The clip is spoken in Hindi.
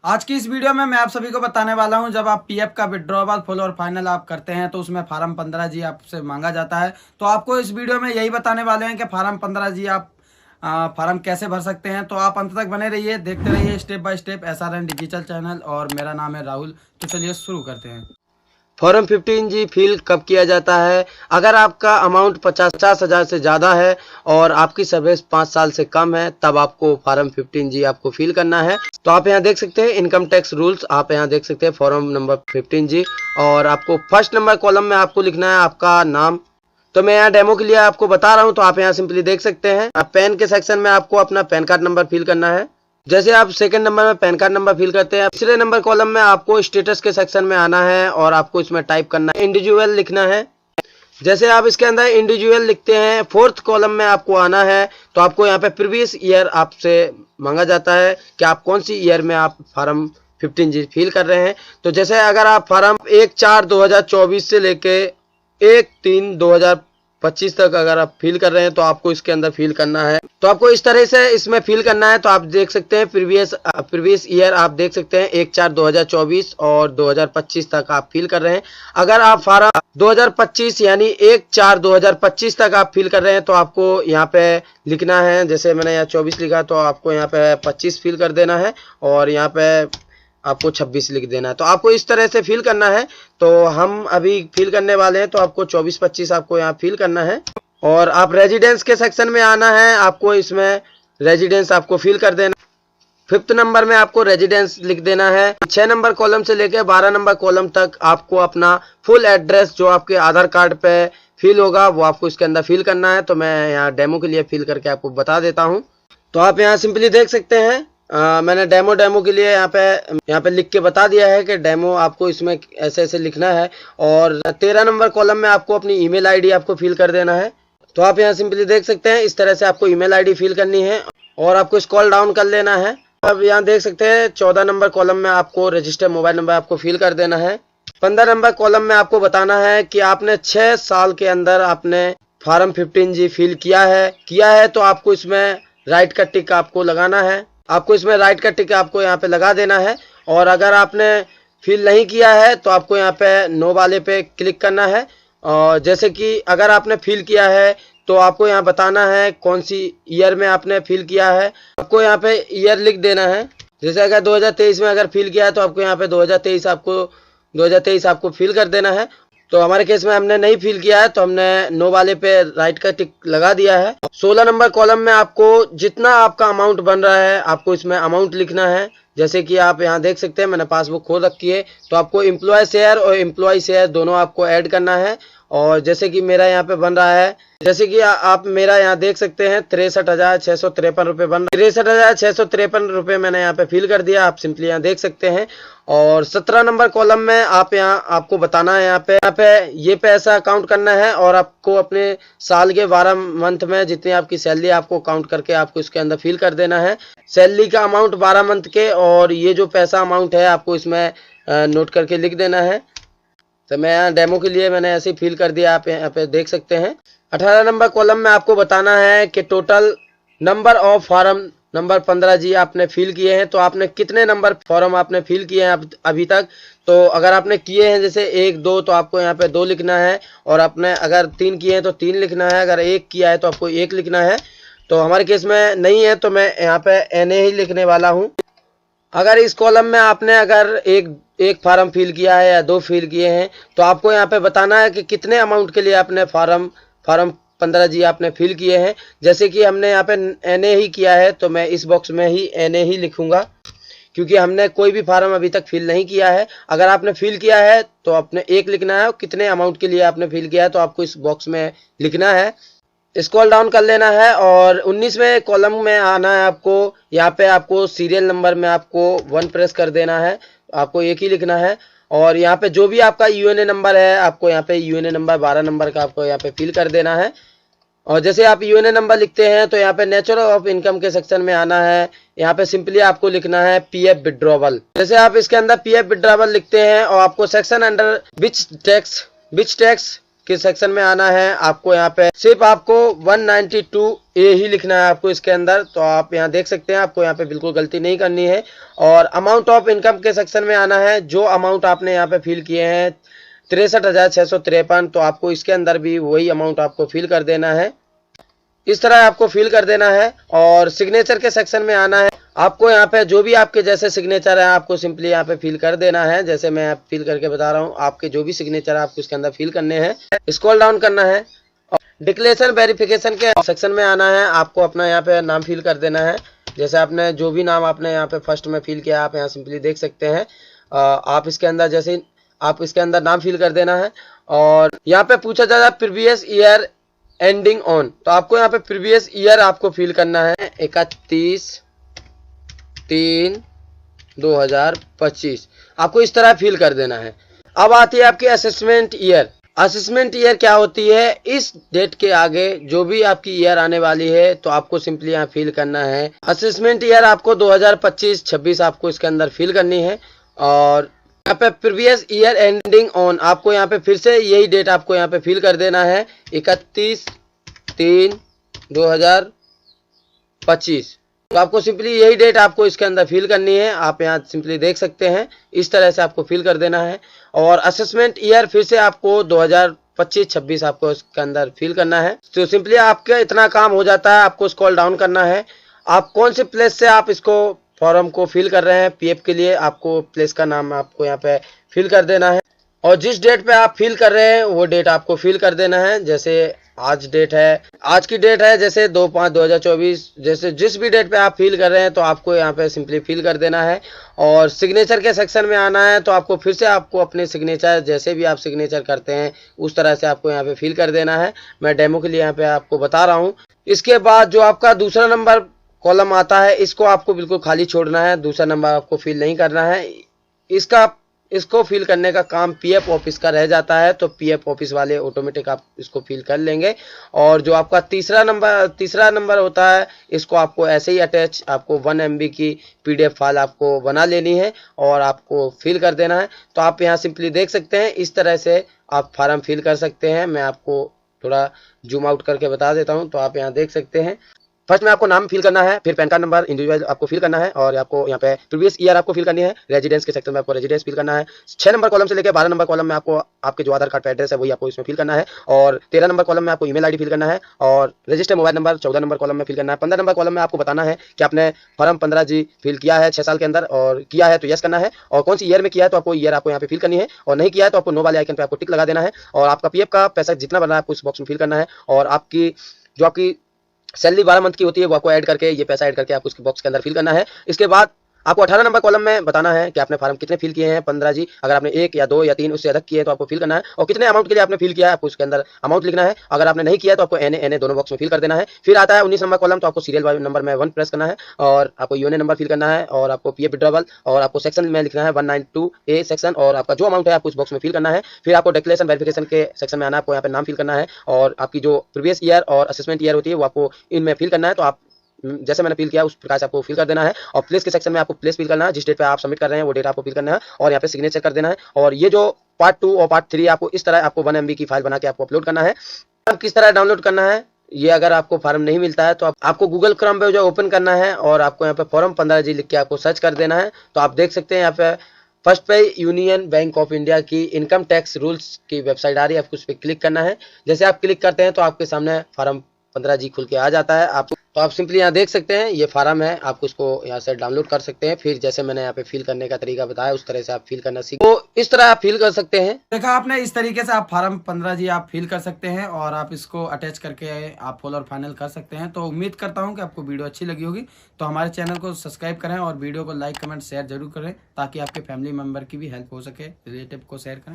आज की इस वीडियो में मैं आप सभी को बताने वाला हूं, जब आप पीएफ का विड्रॉवल फुल और फाइनल आप करते हैं तो उसमें फार्म 15 जी आपसे मांगा जाता है। तो आपको इस वीडियो में यही बताने वाले हैं कि फार्म 15 जी आप फार्म कैसे भर सकते हैं। तो आप अंत तक बने रहिए, देखते रहिए step by step SRN digital channel. और मेरा नाम है राहुल। तो चलिए शुरू करते हैं। फॉर्म 15G फिल कब किया जाता है? अगर आपका अमाउंट 50,000 से ज़्यादा है और आपकी सर्विस 5 साल से कम है, तब आपको फॉर्म 15G आपको फिल करना है। तो आप यहाँ देख सकते हैं इनकम टैक्स रूल्स, आप यहाँ देख सकते हैं फॉर्म नंबर 15G। और आपको फर्स्ट नंबर कॉलम में आपको लिखना है आपका नाम। तो मैं यहाँ डेमो के लिए आपको बता रहा हूँ, तो आप यहाँ सिंपली देख सकते हैं। पैन के सेक्शन में आपको अपना पैन कार्ड नंबर फिल करना है। जैसे आप सेकंड नंबर में पैन कार्ड नंबर फिल करते हैं, तीसरे नंबर कॉलम में आपको स्टेटस के सेक्शन में आना है और आपको इसमें टाइप करना है इंडिविजुअल लिखना है। जैसे आप इसके अंदर इंडिविजुअल लिखते हैं, फोर्थ कॉलम में आपको आना है। तो आपको यहाँ पे प्रीवियस ईयर आपसे मांगा जाता है कि आप कौन सी ईयर में आप फॉर्म 15G फिल कर रहे हैं। तो जैसे अगर आप फॉर्म 1/4/2024 से लेके 1/3/2025 तक अगर आप फिल कर रहे हैं तो आपको इसके अंदर फिल करना है। तो आपको इस तरह से इसमें फिल करना है। तो आप देख सकते हैं प्रीवियस ईयर आप देख सकते हैं 1/4/2024 और 2025 तक आप फिल कर रहे हैं। अगर आप फॉर्म 2025 यानी 1/4/2025 तक आप फिल कर रहे हैं तो आपको यहाँ पे लिखना है, जैसे मैंने यहाँ 24 लिखा तो आपको यहाँ पे 25 फिल कर देना है और यहाँ पे आपको 26 लिख देना है। तो आपको इस तरह से फिल करना है। तो हम अभी फिल करने वाले हैं, तो आपको 24-25 आपको यहाँ फिल करना है। और आप रेजिडेंस के सेक्शन में आना है, आपको इसमें रेजिडेंस आपको फिल कर देना। फिफ्थ नंबर में आपको रेजिडेंस लिख देना है। 6 नंबर कॉलम से लेकर 12 नंबर कॉलम तक आपको अपना फुल एड्रेस जो आपके आधार कार्ड पे फिल होगा वो आपको इसके अंदर फिल करना है। तो मैं यहाँ डेमो के लिए फिल करके आपको बता देता हूँ। तो आप यहाँ सिंपली देख सकते हैं, मैंने डेमो के लिए यहाँ पे लिख के बता दिया है कि डेमो आपको इसमें ऐसे ऐसे लिखना है। और 13 नंबर कॉलम में आपको अपनी ईमेल आईडी आपको फिल कर देना है। तो आप यहाँ सिंपली देख सकते हैं, इस तरह से आपको ईमेल आईडी फिल करनी है और आपको स्क्रॉल डाउन कर लेना है। अब यहाँ देख सकते हैं 14 नंबर कॉलम में आपको रजिस्टर मोबाइल नंबर आपको फिल कर देना है। 15 नंबर कॉलम में आपको बताना है कि आपने 6 साल के अंदर आपने फॉर्म 15G फिल किया है तो आपको इसमें राइट का टिक आपको लगाना है। आपको इसमें राइट का टिक आपको यहाँ पे लगा देना है। और अगर आपने फिल नहीं किया है तो आपको यहाँ पे नो वाले पे क्लिक करना है। और जैसे कि अगर आपने फिल किया है तो आपको यहाँ बताना है कौन सी ईयर में आपने फिल किया है। आपको यहाँ पे ईयर लिख देना है। जैसे अगर 2023 में अगर फिल किया है तो आपको यहाँ पे 2023 आपको फिल कर देना है। तो हमारे केस में हमने नहीं फिल किया है तो हमने नो वाले पे राइट का टिक लगा दिया है। 16 नंबर कॉलम में आपको जितना आपका अमाउंट बन रहा है आपको इसमें अमाउंट लिखना है। जैसे कि आप यहाँ देख सकते हैं मैंने पासबुक खोल रखी है, तो आपको एम्प्लॉय शेयर और एम्प्लॉय शेयर दोनों आपको ऐड करना है। और जैसे कि मेरा यहाँ पे बन रहा है, जैसे कि आप मेरा यहाँ देख सकते हैं 63,653 रुपये बन रहा है। 63,653 रुपये मैंने यहाँ पे फिल कर दिया, आप सिंपली यहाँ देख सकते हैं। और 17 नंबर कॉलम में आप यहाँ आपको बताना है यहाँ पे ये पैसा काउंट करना है और आपको अपने साल के 12 मंथ में जितनी आपकी सैलरी आपको काउंट करके आपको इसके अंदर फिल कर देना है। सैलरी का अमाउंट 12 मंथ के और ये जो पैसा अमाउंट है आपको इसमें नोट करके लिख देना है। तो मैं यहाँ डेमो के लिए मैंने ऐसे फिल कर दिया, आप यहाँ पे देख सकते हैं। 18 नंबर कॉलम में आपको बताना है कि total number of form number 15G आपने फिल किए हैं। तो आपने कितने नंबर फॉर्म आपने फिल किए हैं अभी तक। तो अगर आपने किए हैं जैसे 1-2 तो आपको यहाँ पे 2 लिखना है। और आपने अगर 3 किए हैं तो 3 लिखना है। अगर 1 किया है तो आपको 1 लिखना है। तो हमारे केस में नहीं है तो मैं यहाँ पे NA ही लिखने वाला हूँ। अगर इस कॉलम में आपने अगर एक फार्म फिल किया है या 2 फिल किए हैं तो आपको यहाँ पे बताना है कि कितने अमाउंट के लिए आपने फॉर्म 15G आपने फिल किए हैं। जैसे कि हमने यहाँ पे NA ही किया है तो मैं इस बॉक्स में ही NA ही लिखूंगा, क्योंकि हमने कोई भी फार्म अभी तक फिल नहीं किया है। अगर आपने फिल किया है तो आपने 1 लिखना है और कितने अमाउंट के लिए आपने फिल किया है तो आपको इस बॉक्स में लिखना है। स्क्रॉल डाउन कर लेना है और 19वें कॉलम में आना है आपको। यहाँ पे आपको सीरियल नंबर में आपको 1 प्रेस कर देना है, आपको 1 ही लिखना है। और यहाँ पे जो भी आपका UNA नंबर है आपको यहाँ पे UNA नंबर 12 नंबर का आपको यहाँ पे फिल कर देना है। और जैसे आप UNA नंबर लिखते हैं तो यहाँ पे नेचर ऑफ इनकम के सेक्शन में आना है। यहाँ पे सिंपली आपको लिखना है PF विड्रॉवल। जैसे आप इसके अंदर PF विड्रॉवल लिखते हैं और आपको सेक्शन अंडर विच टैक्स के सेक्शन में आना है। आपको यहाँ पे सिर्फ आपको 192A ही लिखना है आपको इसके अंदर। तो आप यहाँ देख सकते हैं, आपको यहाँ पे बिल्कुल गलती नहीं करनी है। और अमाउंट ऑफ इनकम के सेक्शन में आना है। जो अमाउंट आपने यहाँ पे फिल किए हैं 63,653, तो आपको इसके अंदर भी वही अमाउंट आपको फिल कर देना है। इस तरह आपको फिल कर देना है। और सिग्नेचर के सेक्शन में आना है। आपको यहाँ पे जो भी आपके जैसे सिग्नेचर है आपको सिंपली यहाँ पे फिल कर देना है। जैसे मैं फिल करके बता रहा हूँ, आपके जो भी सिग्नेचर है आपको इसके अंदर फिल करने हैं। स्क्रॉल डाउन करना है और डिक्लेरेशन वेरिफिकेशन के सेक्शन में आना है। आपको अपना यहाँ पे नाम फिल कर देना है। जैसे आपने जो भी नाम आपने यहाँ पे फर्स्ट में फिल किया, आप यहाँ सिंपली देख सकते हैं। आप इसके अंदर जैसे आप इसके अंदर नाम फिल कर देना है। और यहाँ पे पूछा जा रहा है प्रीवियस ईयर एंडिंग ऑन, तो आपको यहाँ पे प्रीवियस ईयर आपको फिल करना है 31/3/2025। आपको इस तरह फिल कर देना है। अब आती है आपकी असेसमेंट ईयर। असेसमेंट ईयर क्या होती है? इस डेट के आगे जो भी आपकी ईयर आने वाली है तो आपको सिंपली यहाँ फिल करना है। असेसमेंट ईयर आपको 2025-26 आपको इसके अंदर फिल करनी है। और यहाँ पे प्रीवियस ईयर एंडिंग ऑन, आपको यहाँ पे फिर से यही डेट आपको यहाँ पे फिल कर देना है 31/3/2025। तो आपको सिंपली यही डेट आपको इसके अंदर फिल करनी है। आप यहाँ सिंपली देख सकते हैं, इस तरह से आपको फिल कर देना है। और असेसमेंट ईयर फिर से आपको 2025-26 आपको इसके अंदर फिल करना है। तो सिंपली आपका इतना काम हो जाता है। आपको स्क्रॉल डाउन करना है। आप कौन से प्लेस से आप इसको फॉर्म को फिल कर रहे हैं पीएफ के लिए, आपको प्लेस का नाम आपको यहाँ पे फिल कर देना है। और जिस डेट पे आप फिल कर रहे हैं वो डेट आपको फिल कर देना है। जैसे आज डेट है, आज की डेट है जैसे 2/5/2024, जैसे जिस भी डेट पे आप फिल कर रहे हैं तो आपको यहाँ पे सिंपली फिल कर देना है। और सिग्नेचर के सेक्शन में आना है। तो आपको फिर से आपको अपने सिग्नेचर जैसे भी आप सिग्नेचर करते हैं उस तरह से आपको यहाँ पे फिल कर देना है। मैं डेमो के लिए यहाँ पे आपको बता रहा हूँ। इसके बाद जो आपका दूसरा नंबर कॉलम आता है इसको आपको बिल्कुल खाली छोड़ना है। दूसरा नंबर आपको फिल नहीं करना है। इसको फिल करने का काम पीएफ ऑफिस का रह जाता है। तो पीएफ ऑफिस वाले ऑटोमेटिक आप इसको फिल कर लेंगे। और जो आपका तीसरा नंबर होता है इसको आपको ऐसे ही अटैच आपको 1 MB की PDF फाइल आपको बना लेनी है और आपको फिल कर देना है। तो आप यहाँ सिंपली देख सकते हैं, इस तरह से आप फार्म फिल कर सकते हैं। मैं आपको थोड़ा जूम आउट करके बता देता हूँ। तो आप यहाँ देख सकते हैं, फर्स्ट में आपको नाम फिल करना है, फिर पैन कार्ड नंबर इंडिविजुअल आपको फिल करना है। और आपको यहाँ पे प्रीवियस ईयर आपको फिल करनी है। रेजिडेंस के सेक्शन में आपको रेजिडेंस फिल करना है। 6 नंबर कॉलम से लेकर 12 नंबर कॉलम में आपको आपके जो आधार कार्ड का एड्रेस है वही आपको इसमें फिल करना है। और 13 नंबर कॉलम में आपको ईमेल आईडी फिल करना है। और register mobile number 14 number column में फिल करना है। 15 नंबर कॉलम में आपको बताना है कि आपने फॉर्म 15G फिल किया है 6 साल के अंदर, और किया है तो यस करना है। और कौन सी ईयर में किया है तो आपको ईयर आपको यहाँ पे फिल करनी है। और नहीं किया है तो आपको नो वाले आइकन पे आपको टिक लगा देना है। और आपका पीएफ का पैसा जितना बन रहा है आपको इस बॉक्स में फिल करना है। और आपकी जो आपकी सैलरी 12 मंथ की होती है वो आपको ऐड करके, ये पैसा ऐड करके आपको उसके बॉक्स के अंदर फिल करना है। इसके बाद आपको 18 नंबर कॉलम में बताना है कि आपने फार्म कितने फिल किए हैं 15G। अगर आपने 1 या 2 या 3 उससे अधिक किए तो आपको फिल करना है। और कितने अमाउंट के लिए आपने फिल किया है आपको उसके अंदर अमाउंट लिखना है। अगर आपने नहीं किया तो आपको NA दोनों बॉक्स में फिल कर देना है। फिर आता है 19 नंबर कॉलम, तो आपको सीरियल नंबर में 1 प्रेस करना है। और आपको यूएनए नंबर फिल करना है। और आपको पीएफ विड्रॉवल और आपको सेक्शन में लिखना है 192A सेक्शन। और आपका जो अमाउंट है आपको उस बॉक्स में फिल करना है। फिर आपको डिक्लेरेशन वेरिफिकेशन के सेक्शन में आना है। आपको यहाँ पे नाम फिल करना है। और आपकी जो प्रीवियस ईयर और असेसमेंट ईयर होती है वो आपको इनमें फिल करना है। तो आप जैसे मैंने फिल किया उस प्रकार से आपको फिल कर देना है। और प्लेस के सेक्शन में आपको प्लेस फिल करना है, जिस डेट पे आप सबमिट कर रहे हैं वो डेट आपको फिल करना है। और यहाँ पे सिग्नेचर कर देना है। और ये जो पार्ट 2 और पार्ट 3 आपको इस तरह आपको 1 MB की फाइल बना के आपको अपलोड करना है। अब किस तरह डाउनलोड करना है, ये अगर आपको फॉर्म नहीं मिलता है तो आपको गूगल क्रोम पे जो ओपन करना है और आपको यहाँ पे फॉर्म 15G लिख के आपको सर्च कर देना है। तो आप देख सकते हैं यहाँ पे फर्स्ट पे यूनियन बैंक ऑफ इंडिया की इनकम टैक्स रूल्स की वेबसाइट आ रही है, आपको उस पर क्लिक करना है। जैसे आप क्लिक करते हैं तो आपके सामने फॉर्म 15G खुल के आ जाता है। तो आप सिंपली यहाँ देख सकते हैं ये फार्म है, आप उसको यहाँ से डाउनलोड कर सकते हैं। फिर जैसे मैंने यहाँ पे फिल करने का तरीका बताया उस तरह से आप फिल करना सीख, तो इस तरह आप फिल कर सकते हैं। देखा आपने, इस तरीके से आप फार्म 15G आप फिल कर सकते हैं और आप इसको अटैच करके आप फुल और फाइनल कर सकते हैं। तो उम्मीद करता हूँ कि आपको वीडियो अच्छी लगी होगी। तो हमारे चैनल को सब्सक्राइब करें और वीडियो को लाइक कमेंट शेयर जरूर करें ताकि आपके फैमिली मेम्बर की भी हेल्प हो सके। रिलेटिव को शेयर करें।